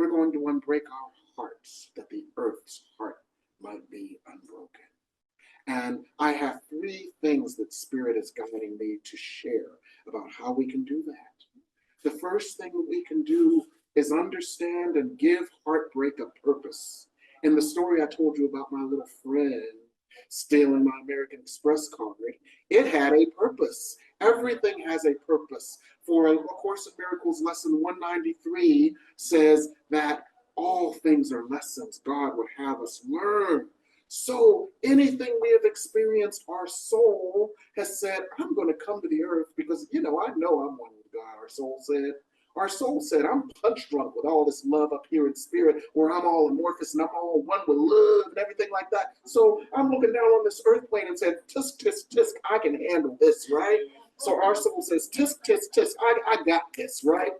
we're going to unbreak our hearts that the earth's heart might be unbroken. And I have three things that Spirit is guiding me to share about how we can do that. The first thing that we can do is understand and give heartbreak a purpose. In the story I told you about my little friend stealing my American Express card, it had a purpose. Everything has a purpose. For A Course in Miracles, lesson 193 says that all things are lessons God would have us learn. So anything we have experienced, our soul has said, I'm going to come to the earth because, I know I'm one with God, our soul said. Our soul said, I'm punch drunk with all this love up here in spirit, or I'm all amorphous and I'm all one with love and everything like that. So I'm looking down on this earth plane and said, tisk, tisk, tisk, I can handle this, right? So our soul says, tisk, tisk, tisk, I got this, right?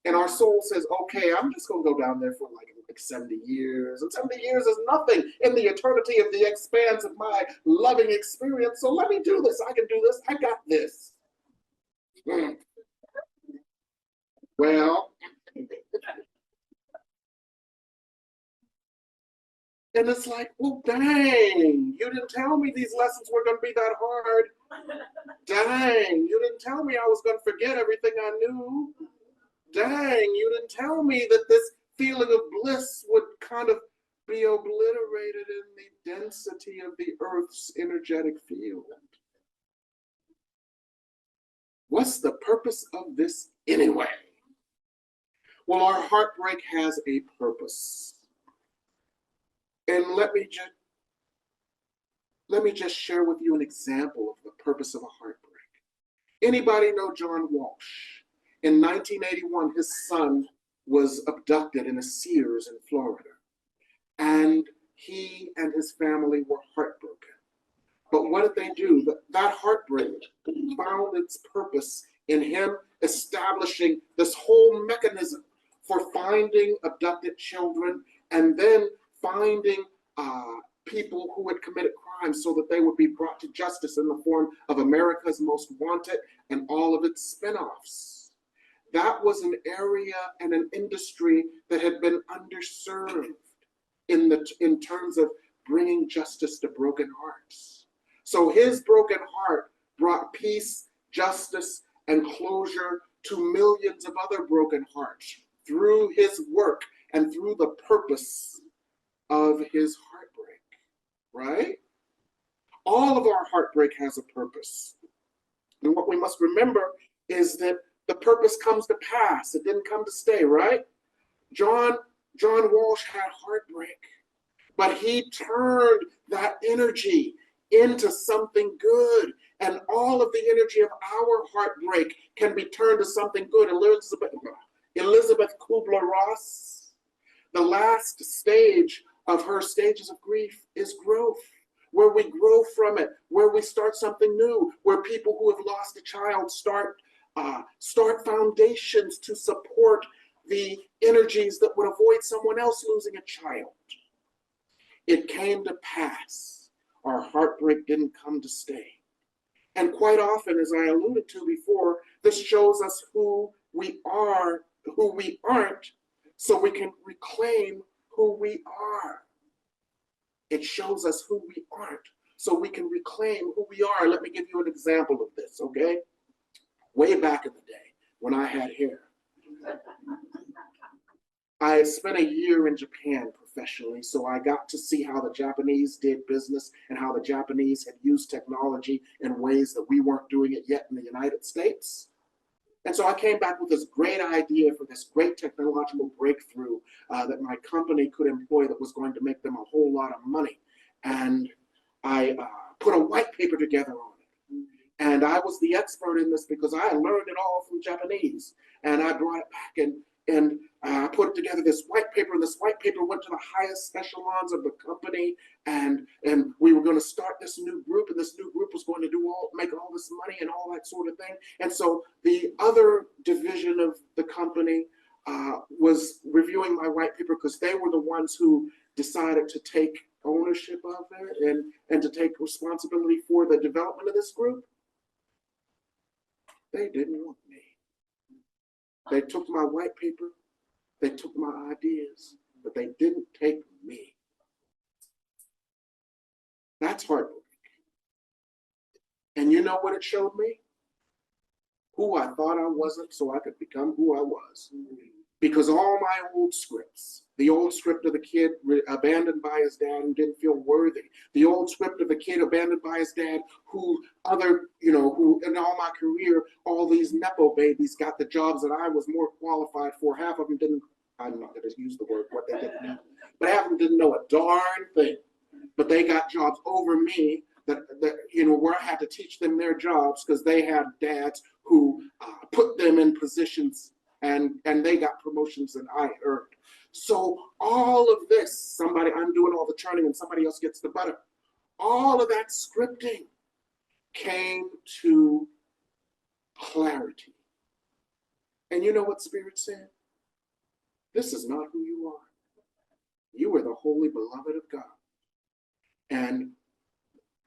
And our soul says, okay, I'm just going to go down there for like 70 years. And 70 years is nothing in the eternity of the expanse of my loving experience. So let me do this. I can do this. I got this. Well, and it's like, well, dang, you didn't tell me these lessons were going to be that hard. Dang, you didn't tell me I was going to forget everything I knew. Dang, you didn't tell me that this feeling of bliss would kind of be obliterated in the density of the earth's energetic field. What's the purpose of this anyway? Well, our heartbreak has a purpose. And let me just share with you an example of the purpose of a heartbreak. Anybody know John Walsh? In 1981, his son was abducted in a Sears in Florida. And he and his family were heartbroken. But what did they do? That heartbreak found its purpose in him establishing this whole mechanism for finding abducted children and then finding people who had committed crimes so that they would be brought to justice in the form of America's Most Wanted and all of its spinoffs. That was an area and an industry that had been underserved in terms of bringing justice to broken hearts. So his broken heart brought peace, justice, and closure to millions of other broken hearts through his work and through the purpose of his heartbreak, right? All of our heartbreak has a purpose. And what we must remember is that the purpose comes to pass. It didn't come to stay, right? John Walsh had heartbreak, but he turned that energy into something good. And all of the energy of our heartbreak can be turned to something good. Elizabeth Kubler-Ross, the last stage of her stages of grief is growth, where we grow from it, where we start something new, where people who have lost a child start foundations to support the energies that would avoid someone else losing a child. It came to pass. Our heartbreak didn't come to stay. And quite often, as I alluded to before, this shows us who we are, who we aren't, so we can reclaim who we are. It shows us who we aren't, so we can reclaim who we are. Let me give you an example of this, okay? Way back in the day, when I had hair, I had spent a year in Japan professionally, so I got to see how the Japanese did business and how the Japanese had used technology in ways that we weren't doing it yet in the United States. And so I came back with this great idea for this great technological breakthrough that my company could employ that was going to make them a whole lot of money. And I put a white paper together on it. And I was the expert in this because I learned it all from Japanese. And I brought it back and I put together this white paper, and this white paper went to the highest echelons of the company, and we were going to start this new group, and this new group was going to make all this money and all that sort of thing. And so the other division of the company was reviewing my white paper because they were the ones who decided to take ownership of it and to take responsibility for the development of this group. They didn't want me. They took my white paper, They took my ideas, but they didn't take me. That's heartbreak. And you know what it showed me? Who I thought I wasn't, so I could become who I was. Because all my old scripts, the old script of the kid abandoned by his dad who didn't feel worthy, the old script of the kid abandoned by his dad who who in all my career, all these Nepo babies got the jobs that I was more qualified for. Half of them didn't, I'm not going to use the word what they didn't know, but half of them didn't know a darn thing. But they got jobs over me that where I had to teach them their jobs because they had dads who put them in positions and they got promotions that I earned. So all of this, I'm doing all the churning and somebody else gets the butter. All of that scripting came to clarity. And you know what Spirit said? This is not who you are. You are the holy beloved of God. And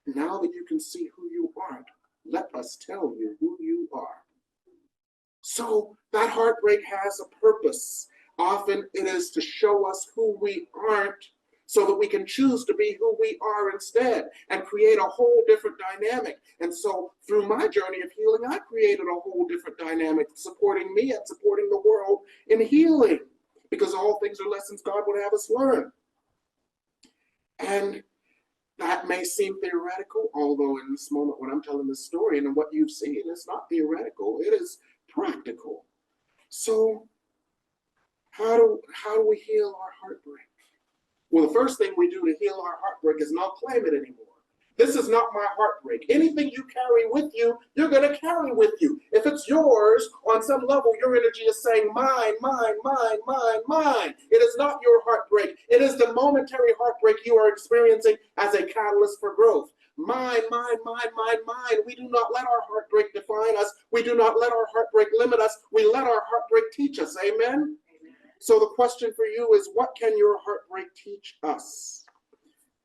now that you can see who you aren't, let us tell you who you are. So that heartbreak has a purpose. Often it is to show us who we aren't so that we can choose to be who we are instead and create a whole different dynamic. And so through my journey of healing, I created a whole different dynamic supporting me and supporting the world in healing because all things are lessons God would have us learn. And that may seem theoretical, although in this moment when I'm telling this story and what you've seen, it's not theoretical, it is practical. So how do we heal our heartbreak? Well, the first thing we do to heal our heartbreak is not claim it anymore. This is not my heartbreak. Anything you carry with you, you're going to carry with you. If it's yours, on some level, your energy is saying, mine, mine, mine, mine, mine. It is not your heartbreak. It is the momentary heartbreak you are experiencing as a catalyst for growth. Mine, mine, mine, mine, mine. We do not let our heartbreak define us. We do not let our heartbreak limit us. We let our heartbreak teach us. Amen? So the question for you is, what can your heartbreak teach us?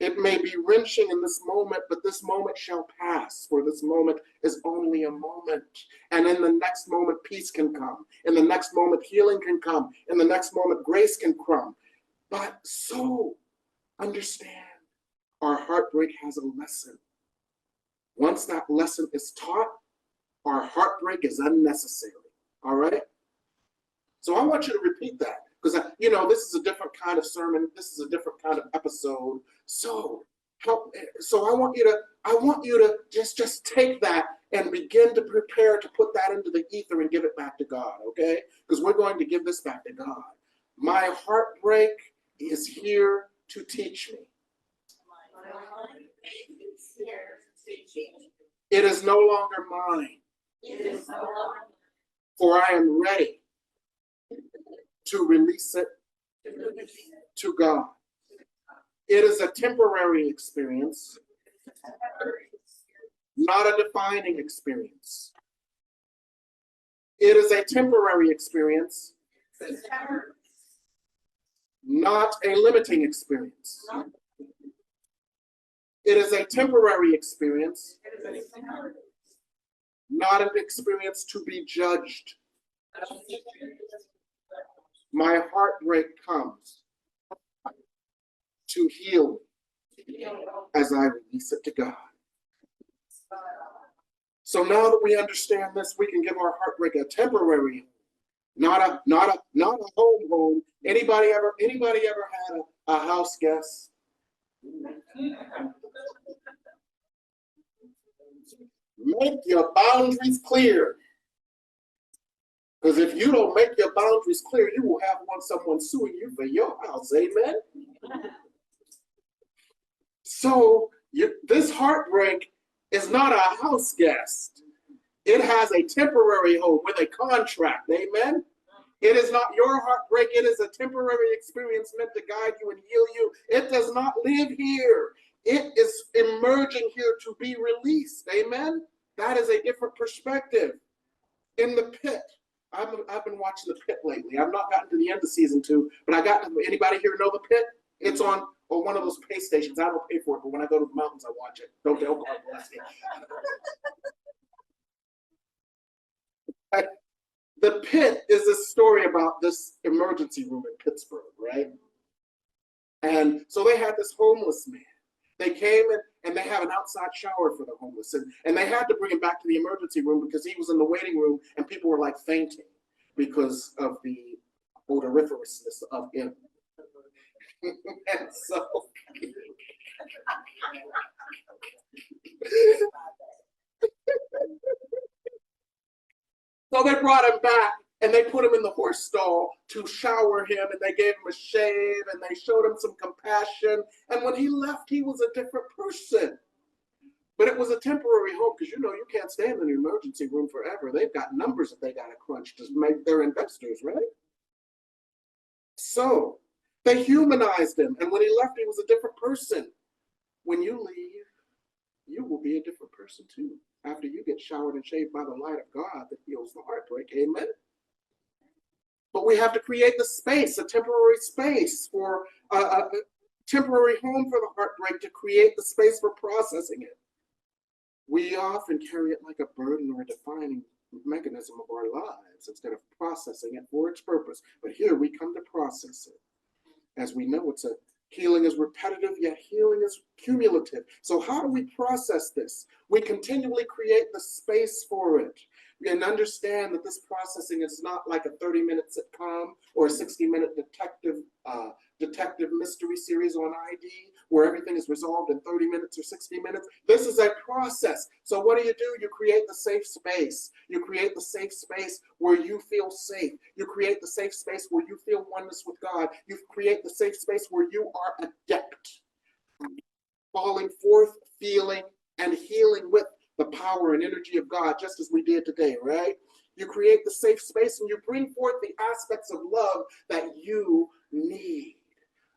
It may be wrenching in this moment, but this moment shall pass, for this moment is only a moment. And in the next moment, peace can come. In the next moment, healing can come. In the next moment, grace can come. But so, understand, our heartbreak has a lesson. Once that lesson is taught, our heartbreak is unnecessary. All right? So I want you to repeat that. Because, this is a different kind of sermon. This is a different kind of episode. So I want you to just take that and begin to prepare to put that into the ether and give it back to God, okay? Because we're going to give this back to God. My heartbreak is here to teach me. It is no longer mine. For I am ready to release it to God. It is a temporary experience, not a defining experience. It is a temporary experience, not a limiting experience. It is a temporary experience, not an experience to be judged. My heartbreak comes to heal me as I release it to God. So now that we understand this, we can give our heartbreak a temporary, not a home. Anybody ever had a house guest? Make your boundaries clear. Because if you don't make your boundaries clear, you will have someone suing you for your house. Amen? So this heartbreak is not a house guest. It has a temporary home with a contract. Amen? It is not your heartbreak. It is a temporary experience meant to guide you and heal you. It does not live here. It is emerging here to be released. Amen? That is a different perspective. In the pit. I've been watching The Pit lately. I've not gotten to the end of season 2, but anybody here know The Pit? It's on one of those pay stations. I don't pay for it, but when I go to the mountains, I watch it. Don't God bless me. The Pit is a story about this emergency room in Pittsburgh, right? And so they had this homeless man. They came in and they had an outside shower for the homeless. And they had to bring him back to the emergency room because he was in the waiting room and people were like fainting because of the odoriferousness of him. And so So they brought him back and they put him in the horse stall to shower him and they gave him a shave and they showed him some compassion. And when he left, he was a different person. But it was a temporary home because you can't stay in an emergency room forever. They've got numbers that they got to crunch to make their investors, right? So they humanized him. And when he left, he was a different person. When you leave, you will be a different person too. After you get showered and shaved by the light of God that heals the heartbreak. Amen. But we have to create the space, a temporary space for a temporary home for the heartbreak, to create the space for processing it. We often carry it like a burden or a defining mechanism of our lives instead of processing it for its purpose. But here we come to process it. As we know, healing is repetitive, yet healing is cumulative. So how do we process this? We continually create the space for it and understand that this processing is not like a 30-minute sitcom or a 60-minute detective mystery series on ID where everything is resolved in 30 minutes or 60 minutes. This is a process. So what do? You create the safe space. You create the safe space where you feel safe. You create the safe space where you feel oneness with God. You create the safe space where you are adept, falling forth, feeling, and healing with the power and energy of God, just as we did today, right? You create the safe space and you bring forth the aspects of love that you need.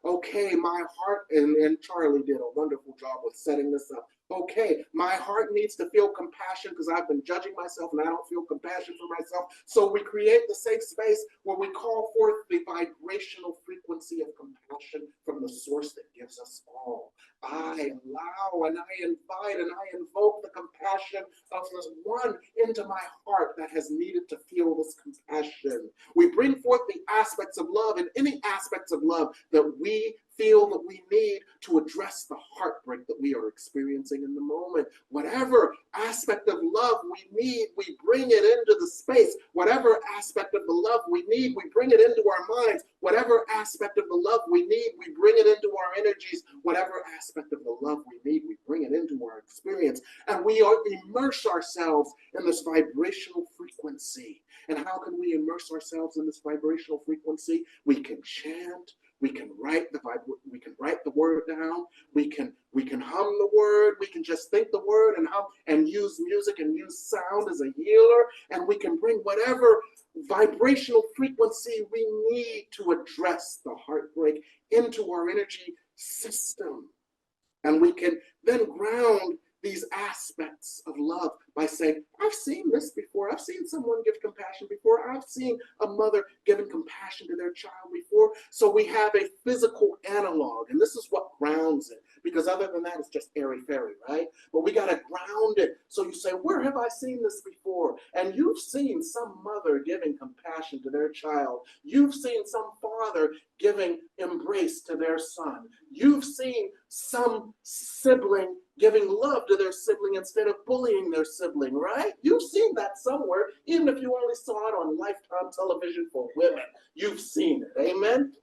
Okay, my heart, and Charlie did a wonderful job with setting this up. Okay, my heart needs to feel compassion because I've been judging myself and I don't feel compassion for myself. So we create the safe space where we call forth the vibrational frequency of compassion from the source that gives us all. I allow and I invite and I invoke the compassion of this one into my heart that has needed to feel this compassion. We bring forth the aspects of love and any aspects of love that we feel that we need to address the heartbreak that we are experiencing in the moment. Whatever aspect of love we need, we bring it into the space. Whatever aspect of the love we need, we bring it into our minds. Whatever aspect of the love we need, we bring it into our energies. Whatever aspect of the love we need, we bring it into our experience. And we immerse ourselves in this vibrational frequency. And how can we immerse ourselves in this vibrational frequency? We can chant. We can write the word down. We can hum the word. We can just think the word and hum and use music and use sound as a healer. And we can bring whatever vibrational frequency we need to address the heartbreak into our energy system. And we can then ground these aspects of love by saying, I've seen this before. I've seen someone give compassion before. I've seen a mother giving compassion to their child before. So we have a physical analog, and this is what grounds it, because other than that, it's just airy-fairy, right? But we got to ground it. So you say, where have I seen this before? And you've seen some mother giving compassion to their child. You've seen some father giving embrace to their son. You've seen some sibling giving love to their sibling instead of bullying their sibling, right? You've seen that somewhere, even if you only saw it on Lifetime television for women. You've seen it, amen?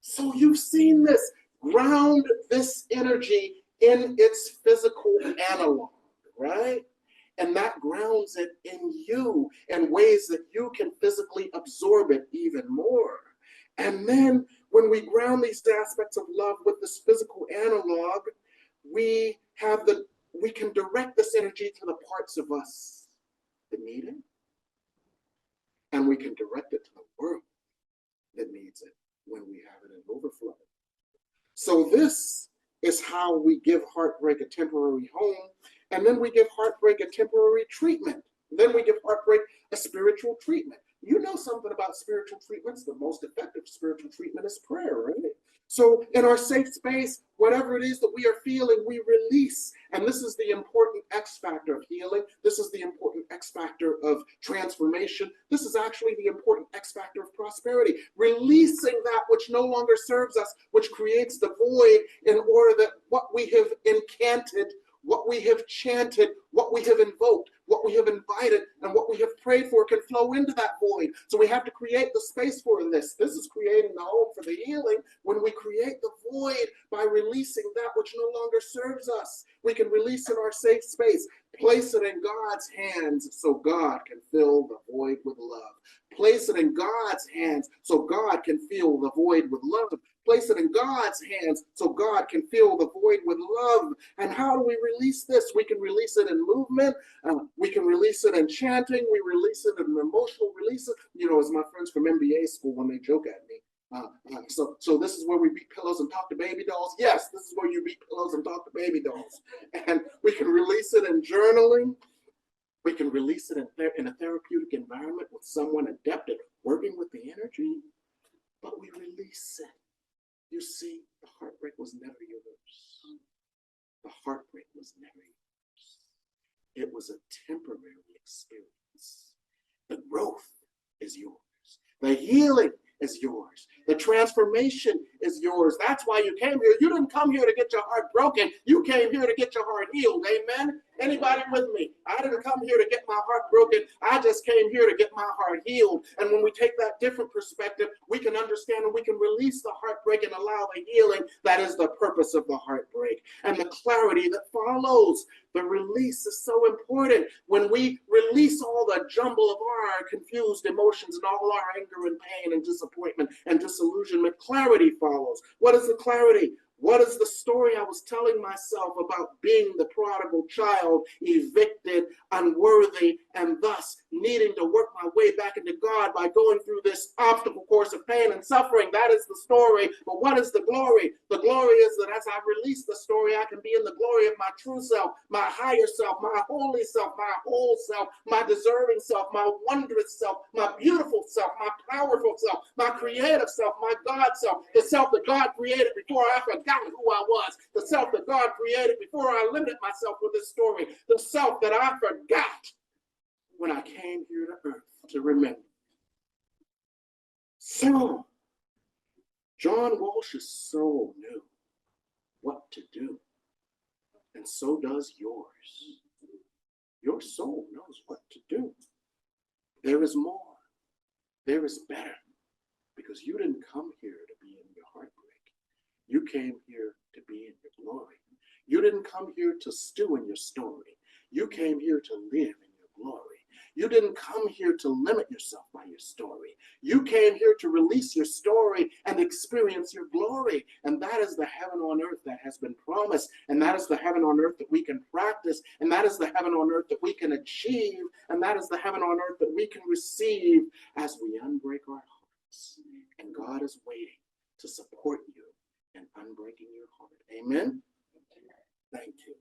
So you've seen this. Ground this energy in its physical analog, right? And that grounds it in you in ways that you can physically absorb it even more. And then when we ground these aspects of love with this physical analog, we can direct this energy to the parts of us that need it. And we can direct it to the world that needs it when we have it in overflow. So this is how we give heartbreak a temporary home. And then we give heartbreak a temporary treatment. Then we give heartbreak a spiritual treatment. You know something about spiritual treatments. The most effective spiritual treatment is prayer, right? So in our safe space, whatever it is that we are feeling, we release. And this is the important X factor of healing. This is the important X factor of transformation. This is actually the important X factor of prosperity. Releasing that which no longer serves us, which creates the void, in order that what we have incanted, what we have chanted, what we have invoked, what we have invited, and what we have prayed for can flow into that void. So we have to create the space for this. This is creating the home for the healing. When we create the void by releasing that which no longer serves us, we can release in our safe space, place it in God's hands so God can fill the void with love. Place it in God's hands so God can fill the void with love. Place it in God's hands so God can fill the void with love. And how do we release this? We can release it in movement. We can release it in chanting. We release it in emotional releases. You know, as my friends from MBA school, when they joke at me, so this is where we beat pillows and talk to baby dolls? Yes, this is where you beat pillows and talk to baby dolls. And we can release it in journaling. We can release it in a therapeutic environment with someone adept at working with the energy. But we release it. You see, the heartbreak was never yours. The heartbreak was never yours. It was a temporary experience. The growth is yours. The healing is yours. The transformation is yours. That's why you came here. You didn't come here to get your heart broken. You came here to get your heart healed. Amen? Anybody with me? I didn't come here to get my heart broken. I just came here to get my heart healed. And when we take that different perspective, we can understand and we can release the heartbreak and allow the healing that is the purpose of the heartbreak. And the clarity that follows. The release is so important. When we release all the jumble of our confused emotions and all our anger and pain and disappointment and disillusionment, clarity follows. What is the clarity? What is the story I was telling myself about being the prodigal child, evicted, unworthy, and thus needing to work my way back into God by going through this obstacle course of pain and suffering? That is the story. But what is the glory? The glory is that as I release the story, I can be in the glory of my true self, my higher self, my holy self, my whole self, my deserving self, my wondrous self, my beautiful self, my powerful self, my creative self, my God self, the self that God created before I forgot who I was, the self that God created before I limited myself with this story, the self that I forgot when I came here to earth to remember. So, John Walsh's soul knew what to do, and so does yours. Your soul knows what to do. There is more. There is better, because you didn't come here to be in your heartbreak. You came here to be in your glory. You didn't come here to stew in your story. You came here to live in your glory. You didn't come here to limit yourself by your story. You came here to release your story and experience your glory. And that is the heaven on earth that has been promised. And that is the heaven on earth that we can practice. And that is the heaven on earth that we can achieve. And that is the heaven on earth that we can receive as we unbreak our hearts. And God is waiting to support you in unbreaking your heart. Amen? Thank you.